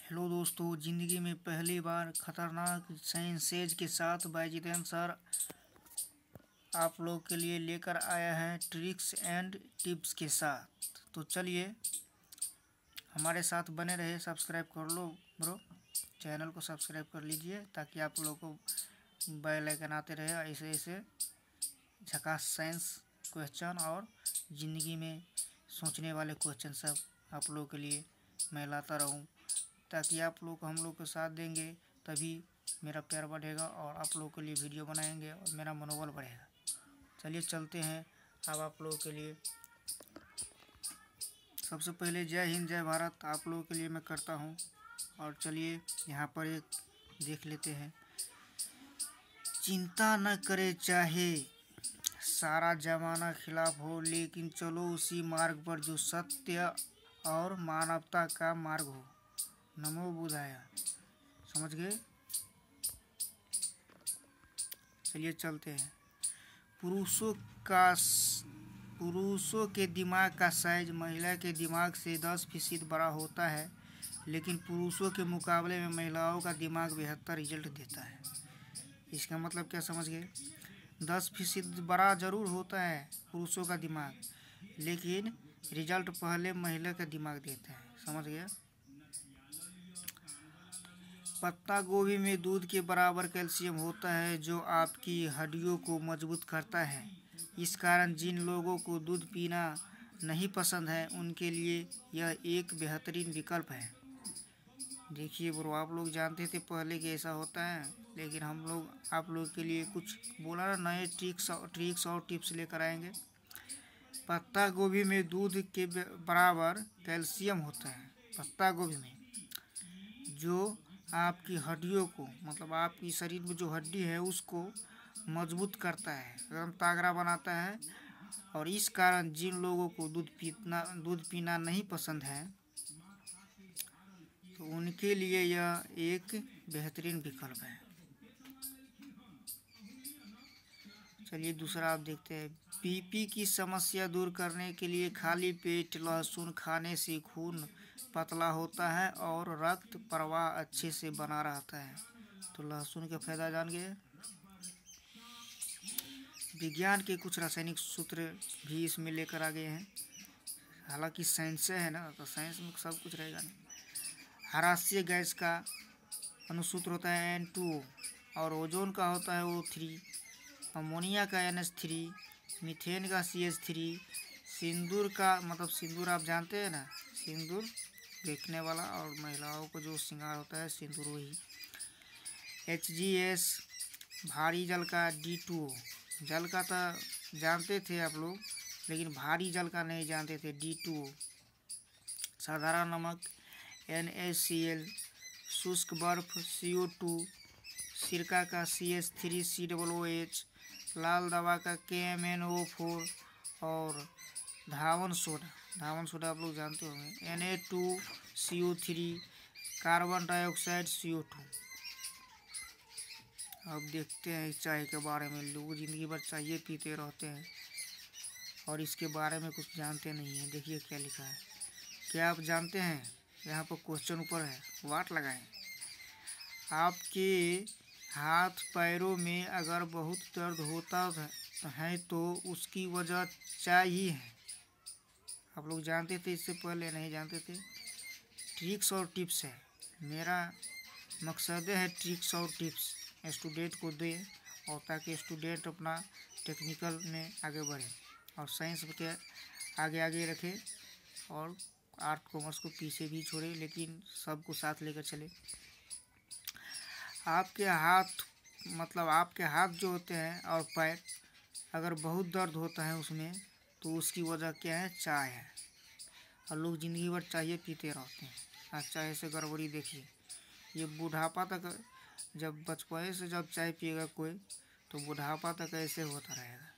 Hello दोस्तों, ज़िंदगी में पहली बार खतरनाक साइंसेज के साथ बाइजिदैन सर आप लोग के लिए लेकर आया है ट्रिक्स एंड टिप्स के साथ। तो चलिए हमारे साथ बने रहे। सब्सक्राइब कर लो ब्रो, चैनल को सब्सक्राइब कर लीजिए ताकि आप लोगों को बेल आइकन आते रहे। ऐसे ऐसे झकास साइंस क्वेश्चन और ज़िंदगी में सोचने वाले क्वेश्चन सब आप लोगों के लिए मैं लाता रहूं, ताकि आप लोग हम लोग को साथ देंगे तभी मेरा प्यार बढ़ेगा और आप लोगों के लिए वीडियो बनाएंगे और मेरा मनोबल बढ़ेगा। चलिए चलते हैं अब आप लोगों के लिए। सबसे पहले जय हिंद जय भारत आप लोगों के लिए मैं करता हूं। और चलिए यहाँ पर एक देख लेते हैं। चिंता न करे चाहे सारा जमाना खिलाफ हो, लेकिन चलो उसी मार्ग पर जो सत्य और मानवता का मार्ग हो। नमो बुधाया। समझ गए? चलिए चलते हैं। पुरुषों के दिमाग का साइज महिला के दिमाग से 10% बड़ा होता है, लेकिन पुरुषों के मुकाबले में महिलाओं का दिमाग बेहतर रिजल्ट देता है। इसका मतलब क्या समझ गए? 10% बड़ा ज़रूर होता है पुरुषों का दिमाग, लेकिन रिजल्ट पहले महिला का दिमाग देता है। समझ गया? पत्ता गोभी में दूध के बराबर कैल्शियम होता है, जो आपकी हड्डियों को मजबूत करता है। इस कारण जिन लोगों को दूध पीना नहीं पसंद है, उनके लिए यह एक बेहतरीन विकल्प है। देखिए ब्रो, आप लोग जानते थे पहले कि ऐसा होता है, लेकिन हम लोग आप लोग के लिए कुछ बोला ना, नए ट्रिक्स और टिप्स लेकर आएंगे। पत्ता गोभी में दूध के बराबर कैल्शियम होता है। पत्ता गोभी में जो आपकी हड्डियों को, मतलब आपकी शरीर में जो हड्डी है उसको मजबूत करता है, एकदम तागड़ा बनाता है। और इस कारण जिन लोगों को दूध पीना नहीं पसंद है, तो उनके लिए यह एक बेहतरीन विकल्प है। चलिए दूसरा आप देखते हैं। बीपी की समस्या दूर करने के लिए खाली पेट लहसुन खाने से खून पतला होता है और रक्त प्रवाह अच्छे से बना रहता है। तो लहसुन का फायदा जान गए। विज्ञान के कुछ रासायनिक सूत्र भी इसमें लेकर आ गए हैं। हालांकि साइंस है ना, तो साइंस में सब कुछ रहेगा नहीं। हरास्य गैस का अनुसूत्र होता है N2O, और ओजोन का होता है O3, अमोनिया का NH3, मीथेन का CH3, सिंदूर का, मतलब सिंदूर आप जानते हैं ना, सिंदूर देखने वाला और महिलाओं को जो श्रृंगार होता है सिंदूर, वही HGS, भारी जल का D2O। जल का तो जानते थे आप लोग, लेकिन भारी जल का नहीं जानते थे, D2O। साधारण नमक NaCl, शुष्क बर्फ CO2, सिरका का CH3COOH, लाल दवा का KMnO4, और धावन सोडा आप लोग जानते होंगे Na2CO3, कार्बन डाइऑक्साइड CO2। अब देखते हैं चाय के बारे में। लोग ज़िंदगी भर चाय पीते रहते हैं और इसके बारे में कुछ जानते नहीं हैं। देखिए क्या लिखा है। क्या आप जानते हैं? यहाँ पर क्वेश्चन ऊपर है, वाट लगाएं। आपके हाथ पैरों में अगर बहुत दर्द होता है तो उसकी वजह चाय ही है। आप लोग जानते थे इससे पहले? नहीं जानते थे। ट्रिक्स और टिप्स है, मेरा मकसद है ट्रिक्स और टिप्स स्टूडेंट को दे, और ताकि स्टूडेंट अपना टेक्निकल में आगे बढ़े और साइंस के आगे रखे और आर्ट कॉमर्स को पीछे भी छोड़े, लेकिन सबको साथ लेकर चले। आपके हाथ जो होते हैं और पैर, अगर बहुत दर्द होता है उसमें, तो उसकी वजह क्या है? चाय है। और लोग ज़िंदगी भर चाय पीते रहते हैं। आज चाय से गड़बड़ी देखिए, ये बुढ़ापा तक, जब बचपन से जब चाय पिएगा कोई, तो बुढ़ापा तक ऐसे होता रहेगा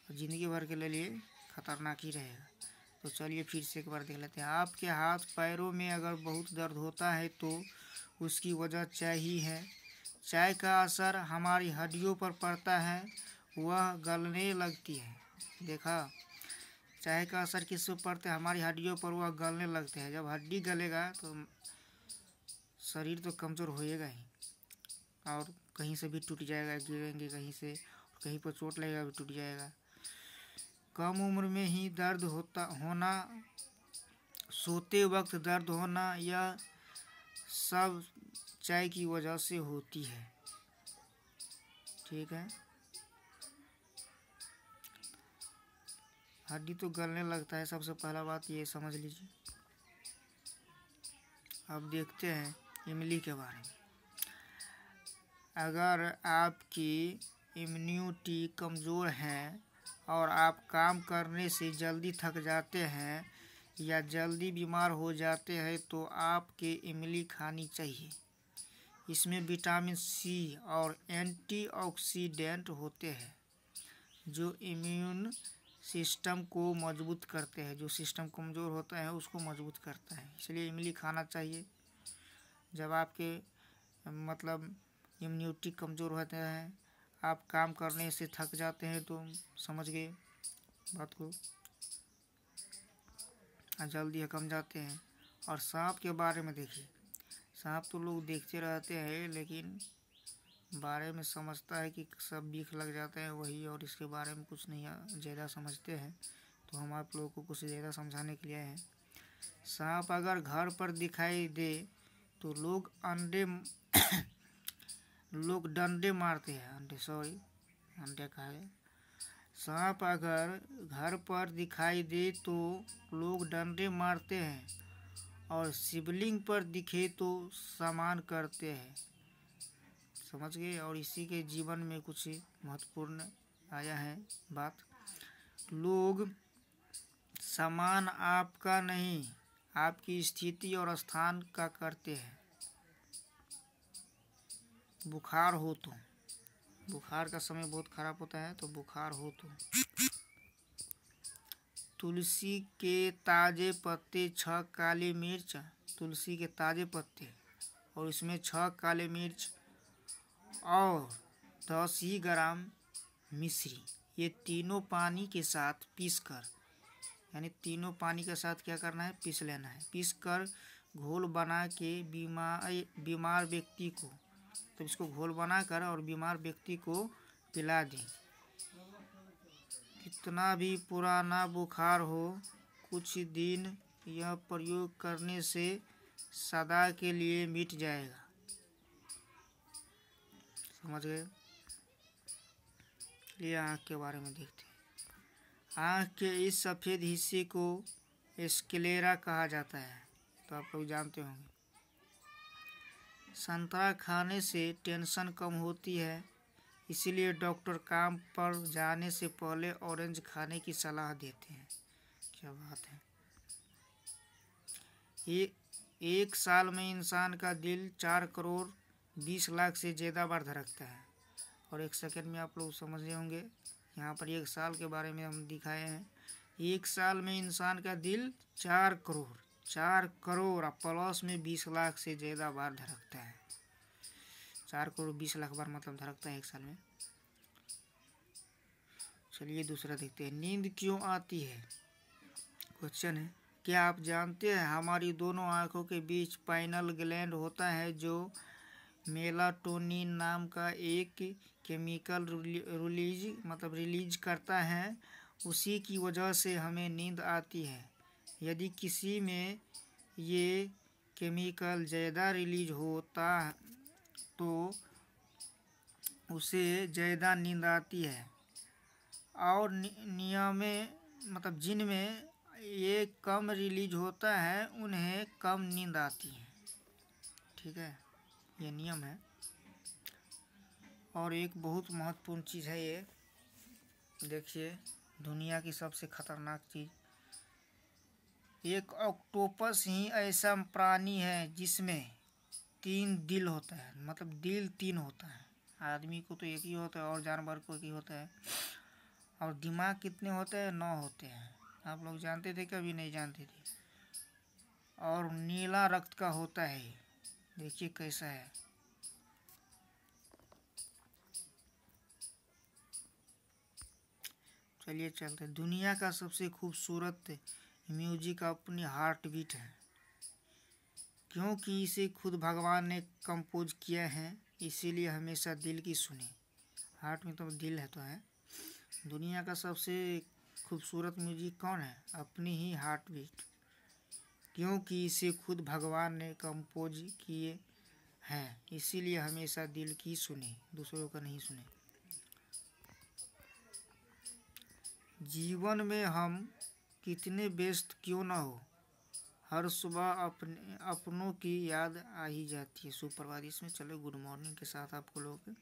और ज़िंदगी भर के लिए खतरनाक ही रहेगा। तो चलिए फिर से एक बार देख लेते हैं। आपके हाथ पैरों में अगर बहुत दर्द होता है तो उसकी वजह चाय ही है। चाय का असर हमारी हड्डियों पर पड़ता है, वह गलने लगती है। देखा, चाय का असर किस पर पड़ता है? हमारी हड्डियों पर, वह गलने लगते हैं। जब हड्डी गलेगा तो शरीर तो कमज़ोर होएगा ही, और कहीं से भी टूट जाएगा, गिरेंगे कहीं से, कहीं पर चोट लगेगा भी टूट जाएगा। कम उम्र में ही दर्द होना, सोते वक्त दर्द होना, यह सब चाय की वजह से होती है। ठीक है, हड्डी तो गलने लगता है, सबसे पहला बात ये समझ लीजिए। अब देखते हैं इमली के बारे में। अगर आपकी इम्यूनिटी कमज़ोर है और आप काम करने से जल्दी थक जाते हैं या जल्दी बीमार हो जाते हैं तो आपके इमली खानी चाहिए। इसमें विटामिन सी और एंटीऑक्सीडेंट होते हैं जो इम्यून सिस्टम को मजबूत करते हैं। जो सिस्टम कमज़ोर होता है उसको मजबूत करता है, इसलिए इमली खाना चाहिए। जब आपके मतलब इम्यूनिटी कमज़ोर होते हैं, आप काम करने से थक जाते हैं, तो समझ गए बात को, जल्दी हकम जाते हैं। और सांप के बारे में देखिए, सांप तो लोग देखते रहते हैं लेकिन बारे में समझता है कि सब बिख लग जाते हैं वही, और इसके बारे में कुछ नहीं ज़्यादा समझते हैं। तो हम आप लोगों को कुछ ज़्यादा समझाने के लिए हैं। सांप अगर घर पर दिखाई दे तो लोग डंडे मारते हैं, अंडे खाए। सांप अगर घर पर दिखाई दे तो लोग डंडे मारते हैं, और शिवलिंग पर दिखे तो सम्मान करते हैं। समझ गए। और इसी के जीवन में कुछ महत्वपूर्ण आया है बात। लोग सम्मान आपका नहीं, आपकी स्थिति और स्थान का करते हैं। बुखार हो तो, बुखार का समय बहुत खराब होता है, तो बुखार हो तो तुलसी के ताज़े पत्ते, 6 काली मिर्च, तुलसी के ताज़े पत्ते और इसमें 6 काली मिर्च और 10 ही ग्राम मिश्री, ये तीनों पानी के साथ पीसकर, यानी तीनों पानी के साथ क्या करना है, पीस लेना है। पीसकर घोल बना के बीमार व्यक्ति को, तो इसको घोल बनाकर और बीमार व्यक्ति को पिला दें। कितना भी पुराना बुखार हो, कुछ दिन यह प्रयोग करने से सदा के लिए मिट जाएगा। समझ गए। ये आँख के बारे में देखते हैं। आँख के इस सफ़ेद हिस्से को स्क्लेरा कहा जाता है, तो आप लोग जानते होंगे। संतरा खाने से टेंशन कम होती है, इसलिए डॉक्टर काम पर जाने से पहले ऑरेंज खाने की सलाह देते हैं। क्या बात है। एक साल में इंसान का दिल 4 करोड़ 20 लाख से ज़्यादा बार धड़कता है। और एक सेकंड में आप लोग समझ रहे होंगे, यहाँ पर 1 साल के बारे में हम दिखाए हैं। 1 साल में इंसान का दिल 4 करोड़ प्लस में 20 लाख से ज़्यादा बार धड़कता है। 4 करोड़ 20 लाख बार मतलब धड़कता है 1 साल में। चलिए दूसरा देखते हैं। नींद क्यों आती है? क्वेश्चन है, क्या आप जानते हैं हमारी दोनों आँखों के बीच पाइनल ग्लैंड होता है जो मेलाटोनिन नाम का एक केमिकल रिलीज करता है। उसी की वजह से हमें नींद आती है। यदि किसी में ये केमिकल ज़्यादा रिलीज होता तो उसे ज़्यादा नींद आती है, और जिनमें ये कम रिलीज होता है उन्हें कम नींद आती है। ठीक है, ये नियम है। और एक बहुत महत्वपूर्ण चीज़ है ये, देखिए, दुनिया की सबसे खतरनाक चीज़, एक ऑक्टोपस ही ऐसा प्राणी है जिसमें 3 दिल होता है, मतलब दिल 3 होता है। आदमी को तो एक ही होता है और जानवर को एक ही होता है। और दिमाग कितने होते हैं? 9 होते हैं। आप लोग जानते थे? कभी नहीं जानते थे। और नीला रक्त का होता है, देखिए कैसा है। चलिए चलते हैं। दुनिया का सबसे खूबसूरत म्यूजिक अपनी हार्ट बीट है। क्योंकि इसे खुद भगवान ने कंपोज किया है, इसीलिए हमेशा दिल की सुने। हार्ट में तो दिल है तो है। दुनिया का सबसे खूबसूरत म्यूजिक कौन है? अपनी ही हार्ट बीट। क्योंकि इसे खुद भगवान ने कंपोज किए हैं, इसीलिए हमेशा दिल की सुने, दूसरों का नहीं सुने। जीवन में हम कितने व्यस्त क्यों ना हो, हर सुबह अपनों की याद आ ही जाती है। सुप्रभात। इसमें चलो गुड मॉर्निंग के साथ आपको लोग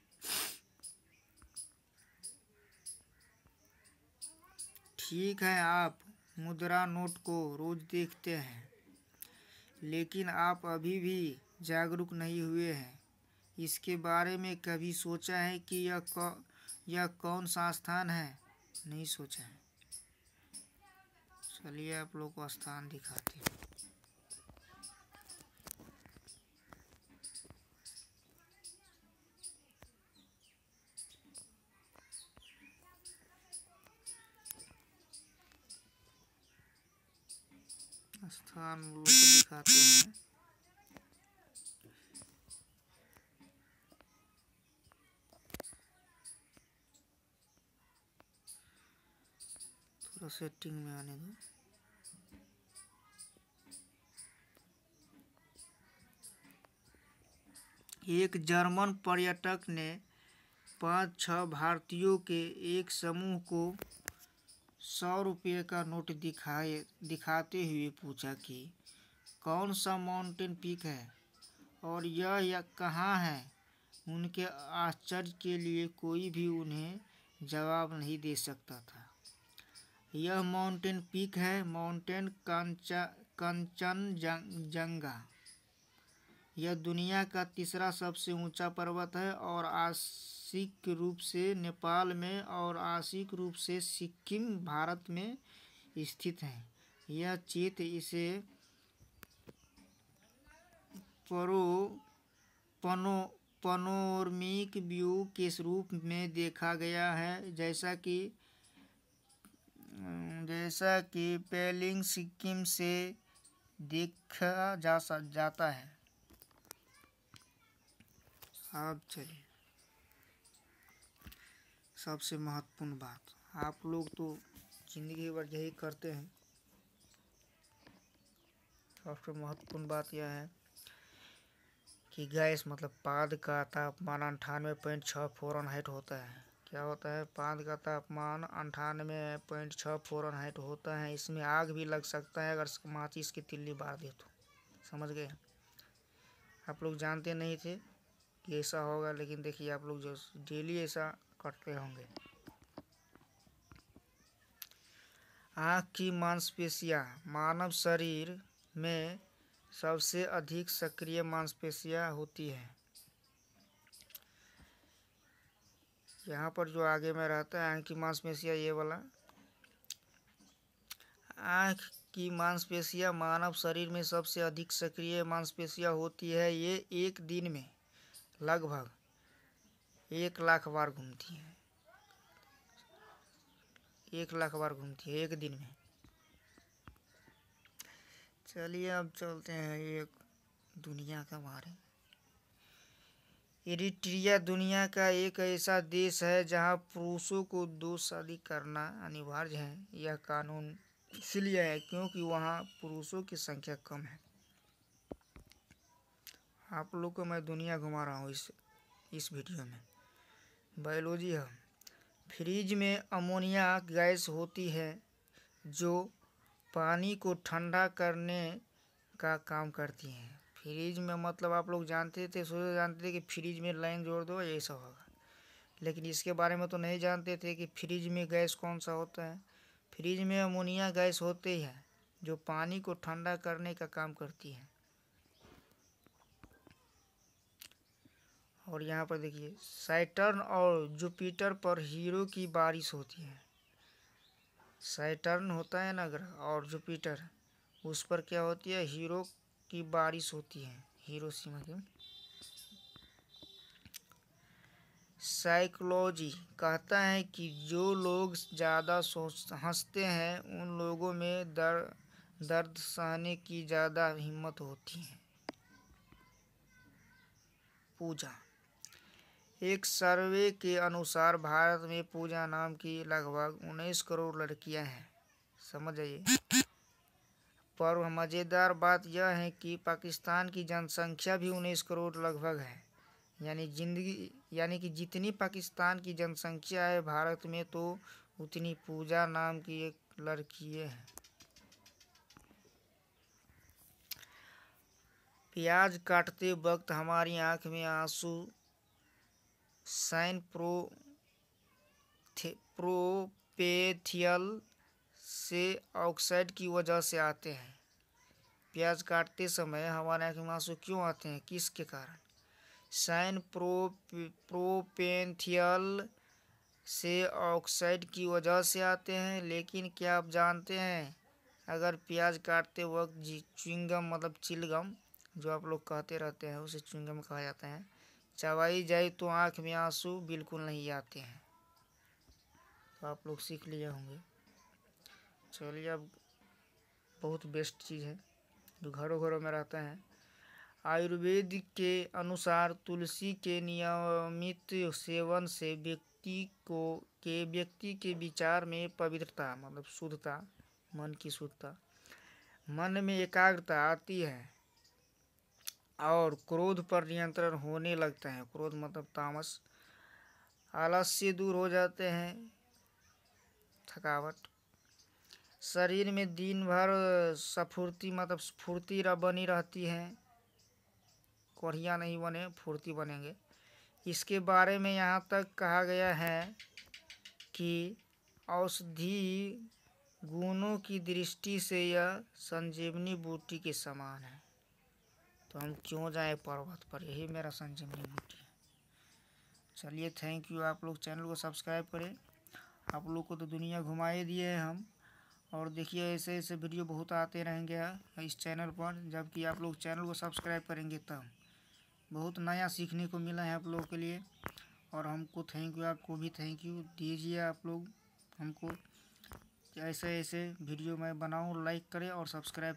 ठीक है। आप मुद्रा नोट को रोज देखते हैं, लेकिन आप अभी भी जागरूक नहीं हुए हैं। इसके बारे में कभी सोचा है कि यह कौन सा स्थान है? नहीं सोचा है। चलिए आप लोग को स्थान दिखाते हैं। स्थान लोग को दिखाते हैं। थोड़ा सेटिंग में आने दो। एक जर्मन पर्यटक ने 5-6 भारतीयों के एक समूह को 100 रुपये का नोट दिखाते हुए पूछा कि कौन सा माउंटेन पीक है और यह कहाँ है। उनके आश्चर्य के लिए कोई भी उन्हें जवाब नहीं दे सकता था। यह माउंटेन पीक है माउंटेन कंचनजंगा। यह दुनिया का तीसरा सबसे ऊंचा पर्वत है और आंशिक रूप से नेपाल में और आंशिक रूप से सिक्किम भारत में स्थित है। यह चित्र इसे पनोरमिक व्यू के रूप में देखा गया है, जैसा कि पेलिंग सिक्किम से देखा जाता है। अब चलिए सबसे महत्वपूर्ण बात। आप लोग तो जिंदगी भर यही करते हैं। सबसे महत्वपूर्ण बात यह है कि गैस मतलब पाद का तापमान 98.6 फ़ारेनहाइट होता है। क्या होता है? पाद का तापमान 98.6 फ़ारेनहाइट होता है। इसमें आग भी लग सकता है अगर माचिस की तिल्ली बार दे तो। समझ गए? आप लोग जानते नहीं थे कि ऐसा होगा, लेकिन देखिए आप लोग जो डेली ऐसा करते होंगे। आँख की मांसपेशियाँ मानव शरीर में सबसे अधिक सक्रिय मांसपेशियाँ होती हैं। यहाँ पर जो आगे में रहता है आँख की मांसपेशियाँ, ये वाला आँख की मांसपेशियाँ मानव शरीर में सबसे अधिक सक्रिय मांसपेशियाँ होती है। ये एक दिन में लगभग 1 लाख बार घूमती है। 1 लाख बार घूमती है एक दिन में। चलिए अब चलते हैं एक दुनिया का बारे। इरिट्रिया दुनिया का एक ऐसा देश है जहां पुरुषों को 2 शादी करना अनिवार्य है। यह कानून इसलिए है क्योंकि वहां पुरुषों की संख्या कम है। आप लोग को मैं दुनिया घुमा रहा हूँ इस वीडियो में। बायोलॉजी है। फ्रिज में अमोनिया गैस होती है जो पानी को ठंडा करने का काम करती है। फ्रिज में मतलब आप लोग जानते थे कि फ्रिज में लाइन जोड़ दो ऐसा होगा, लेकिन इसके बारे में तो नहीं जानते थे कि फ्रिज में गैस कौन सा होता है। फ्रिज में अमोनिया गैस होती है जो पानी को ठंडा करने का काम करती है। और यहाँ पर देखिए सैटर्न और जुपिटर पर हीरो की बारिश होती है। सैटर्न होता है ना ग्रह और जुपिटर, उस पर क्या होती है? हीरो की बारिश होती है। हिरोशिमा की। साइकोलॉजी कहता है कि जो लोग ज़्यादा हंसते हैं उन लोगों में दर्द सहने की ज़्यादा हिम्मत होती है। पूजा। एक सर्वे के अनुसार भारत में पूजा नाम की लगभग 19 करोड़ लड़कियां हैं। समझ आइए। पर मज़ेदार बात यह है कि पाकिस्तान की जनसंख्या भी 19 करोड़ लगभग है। यानी कि जितनी पाकिस्तान की जनसंख्या है भारत में, तो उतनी पूजा नाम की एक लड़की है। प्याज काटते वक्त हमारी आंख में आंसू साइन प्रोपेथियल से ऑक्साइड की वजह से आते हैं। प्याज काटते समय हमारे आंख में आंसू क्यों आते हैं, किसके कारण? साइन प्रोपेथियल से ऑक्साइड की वजह से आते हैं। लेकिन क्या आप जानते हैं, अगर प्याज काटते वक्त च्युइंगम मतलब चिलगम जो आप लोग कहते रहते हैं उसे च्युइंगम कहा जाता है, चबाई जाए तो आंख में आंसू बिल्कुल नहीं आते हैं। तो आप लोग सीख लिए होंगे। चलिए, अब बहुत बेस्ट चीज़ है जो घरों घरों में रहता है। आयुर्वेद के अनुसार तुलसी के नियमित सेवन से व्यक्ति के विचार में पवित्रता मतलब शुद्धता, मन की शुद्धता, मन में एकाग्रता आती है और क्रोध पर नियंत्रण होने लगता है। क्रोध मतलब तामस, आलस्य दूर हो जाते हैं, थकावट, शरीर में दिन भर स्फूर्ति मतलब स्फूर्ति बनी रहती है। कोढ़िया नहीं बने, फुर्ती बनेंगे। इसके बारे में यहाँ तक कहा गया है कि औषधि गुणों की दृष्टि से यह संजीवनी बूटी के समान है। तो हम क्यों जाएं पर्वत पर, यही मेरा संजीवनी बूटी है। चलिए, थैंक यू। आप लोग चैनल को सब्सक्राइब करें। आप लोग को तो दुनिया घुमाए दिए हैं हम, और देखिए ऐसे ऐसे वीडियो बहुत आते रहेंगे इस चैनल पर। जबकि आप लोग चैनल को सब्सक्राइब करेंगे तब बहुत नया सीखने को मिला है आप लोगों के लिए। और हमको थैंक यू, आपको भी थैंक यू दीजिए। आप लोग हमको ऐसे ऐसे वीडियो मैं बनाऊं, लाइक करें और सब्सक्राइब,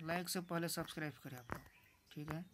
लाइक से पहले सब्सक्राइब करें आप लोग, ठीक है।